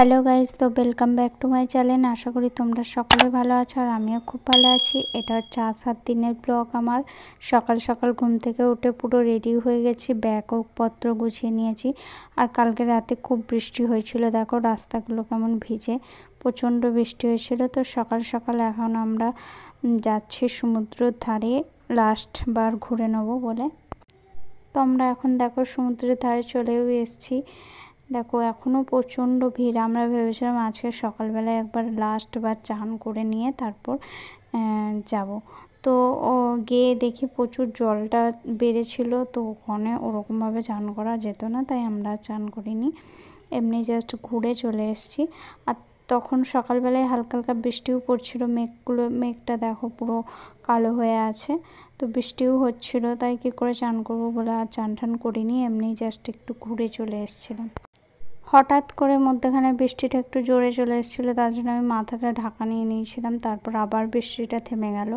Hello guys, তো welcome back to my channel. আশা করি তোমরা সকলে ভালো আছো আর আমিও খুব ভালো আছি। এটা হচ্ছে 7 দিনের ব্লগ। আমার সকাল সকাল ঘুম থেকে উঠে পুরো রেডি হয়ে গেছি, ব্যাগপত্র গুছিয়ে নিয়েছি। আর কালকে রাতে খুব বৃষ্টি হয়েছিল, দেখো রাস্তাগুলো কেমন ভিজে, প্রচণ্ড বৃষ্টি হয়েছিল। তো সকাল সকাল এখন আমরা যাচ্ছি সমুদ্রের ধারে, লাস্ট বার ঘুরে নেবো বলে। তো আমরা এখন দেখো সমুদ্রের ধারে চলেও এসেছি। দেখো এখনও প্রচণ্ড ভিড়। আমরা ভেবেছিলাম আজকে সকালবেলায় একবার লাস্ট বার চান করে নিয়ে তারপর যাব। তো গিয়ে দেখি প্রচুর জলটা বেড়েছিল, তো ওখানে ওরকমভাবে চান করা যেত না, তাই আমরা চান করিনি, এমনি জাস্ট ঘুরে চলে এসেছি। আর তখন সকালবেলায় হালকা হালকা বৃষ্টিও পড়ছিল, মেঘটা দেখো পুরো কালো হয়ে আছে, তো বৃষ্টিও হচ্ছিল, তাই কী করে চান করবো বলে আর চান টান করিনি, এমনি জাস্ট একটু ঘুরে চলে এসেছিলাম। হঠাৎ করে মধ্যেখানে বৃষ্টিটা একটু জোরে চলে এসেছিলো, তার জন্য আমি মাথাটা ঢাকা নিয়ে নিয়েছিলাম, তারপর আবার বৃষ্টিটা থেমে গেল।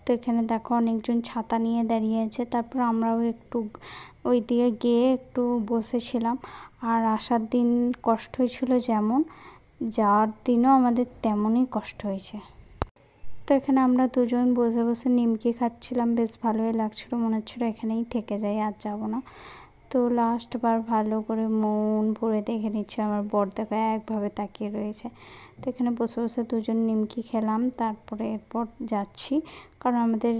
তো এখানে দেখো অনেকজন ছাতা নিয়ে দাঁড়িয়ে আছে, তারপর আমরাও একটু ওই দিকে গিয়ে একটু বসেছিলাম। আর আসার দিন কষ্ট হয়েছিল যেমন, যাওয়ার দিনও আমাদের তেমনই কষ্ট হয়েছে। তো এখানে আমরা দুজন বসে বসে নিমকি খাচ্ছিলাম, বেশ ভালোই লাগছিলো, মনে হচ্ছিলো এখানেই থেকে যাই, আর যাবো না। তো লাস্ট বার ভালো করে মন ভরে দেখে নিচ্ছে, আমার বর দেখো একভাবে তাকিয়ে রয়েছে। তো এখানে বসে বসে দুজন নিমকি খেলাম, তারপরে এরপর যাচ্ছি, কারণ আমাদের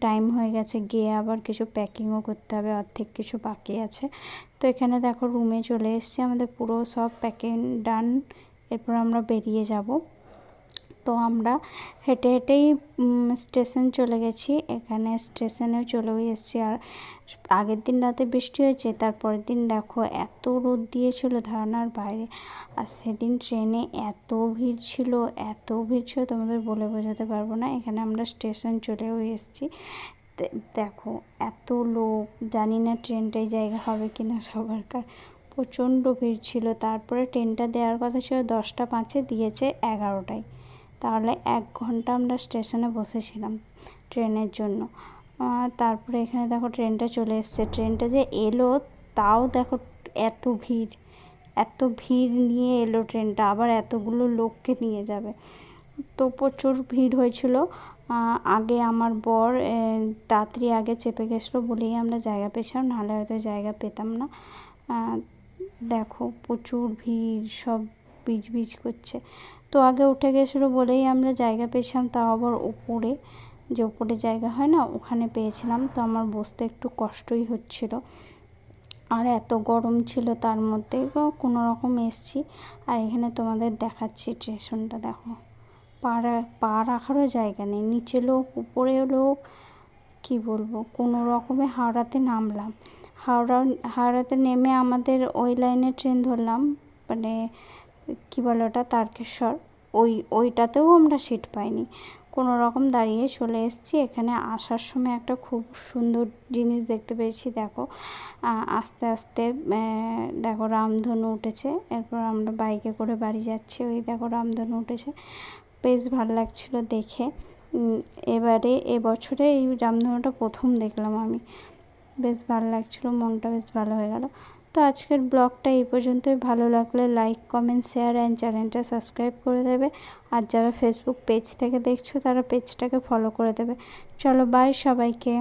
টাইম হয়ে গেছে, গিয়ে আবার কিছু প্যাকিংও করতে হবে, অর্ধেক কিছু বাকি আছে। তো এখানে দেখো রুমে চলে এসেছি, আমাদের পুরো সব প্যাকিং ডান, এরপর আমরা বেরিয়ে যাব। তো আমরা হেঁটে হেঁটেই স্টেশন চলে গেছি, এখানে স্টেশনেও চলেও এসেছি। আর আগের দিন রাতে বৃষ্টি হয়েছে, তারপরের দিন দেখো এত রোদ দিয়েছিল ধারণার বাইরে। আর সেদিন ট্রেনে এত ভিড় ছিল, এত ভিড় ছিল তোমাদের বলে বোঝাতে পারবো না। এখানে আমরা স্টেশন চলেও এসেছি, দেখো এত লোক, জানি না ট্রেনটায় জায়গা হবে কি না সবারকার, প্রচণ্ড ভিড় ছিল। তারপরে ট্রেনটা দেওয়ার কথা ছিল 10টা 5-এ, দিয়েছে 11টায়, তাহলে 1 ঘন্টা আমরা স্টেশনে বসেছিলাম ট্রেনের জন্য। তারপরে এখানে দেখো ট্রেনটা চলে এসছে, ট্রেনটা যে এলো তাও দেখো এত ভিড়, এত ভিড় নিয়ে এলো ট্রেনটা, আবার এতগুলো লোককে নিয়ে যাবে, তো প্রচুর ভিড় হয়েছিল। আগে আমার বর তাড়াতাড়ি আগে চেপে গেছিলো বলেই আমরা জায়গা পেয়েছিলাম, নাহলে হয়তো জায়গা পেতাম না। দেখো প্রচুর ভিড়, সব বিজ করছে। তো আগে উঠে গেছিলো বলেই আমরা জায়গা পেয়েছিলাম, তাও আবার উপরে, যে উপরে জায়গা হয় না ওখানে পেয়েছিলাম। তো আমার বসতে একটু কষ্টই হচ্ছিল, আর এত গরম ছিল, তার মধ্যে কোনো রকম এসছি। আর এখানে তোমাদের দেখাচ্ছি স্টেশনটা, দেখো পা রাখারও জায়গা নেই, নিচে লোক উপরেও লোক, কি বলবো। কোনো রকমে হাওড়াতে নামলাম, হাওড়াতে নেমে আমাদের ওই লাইনে ট্রেন ধরলাম, মানে কী বলে ওটা, তারকেশ্বর, ওইটাতেও আমরা সিট পাইনি, কোনো রকম দাঁড়িয়ে চলে এসেছি। এখানে আসার সময় একটা খুব সুন্দর জিনিস দেখতে পেয়েছি, দেখো আস্তে আস্তে দেখো রামধনু উঠেছে, এরপর আমরা বাইকে করে বাড়ি যাচ্ছি, ওই দেখো রামধনু উঠেছে, বেশ ভালো লাগছিলো দেখে। এবছরে এই রামধনুটা প্রথম দেখলাম আমি, বেশ ভালো লাগছিলো, মনটা বেশ ভালো হয়ে গেল। তো আজকের ব্লগটা এই পর্যন্তই, ভালো লাগলে লাইক কমেন্ট শেয়ার অ্যান্ড চ্যানেলটা সাবস্ক্রাইব করে দেবে। আর যারা ফেসবুক পেজ থেকে দেখছো তারা পেজটাকে ফলো করে দেবে। চলো বাই সবাইকে।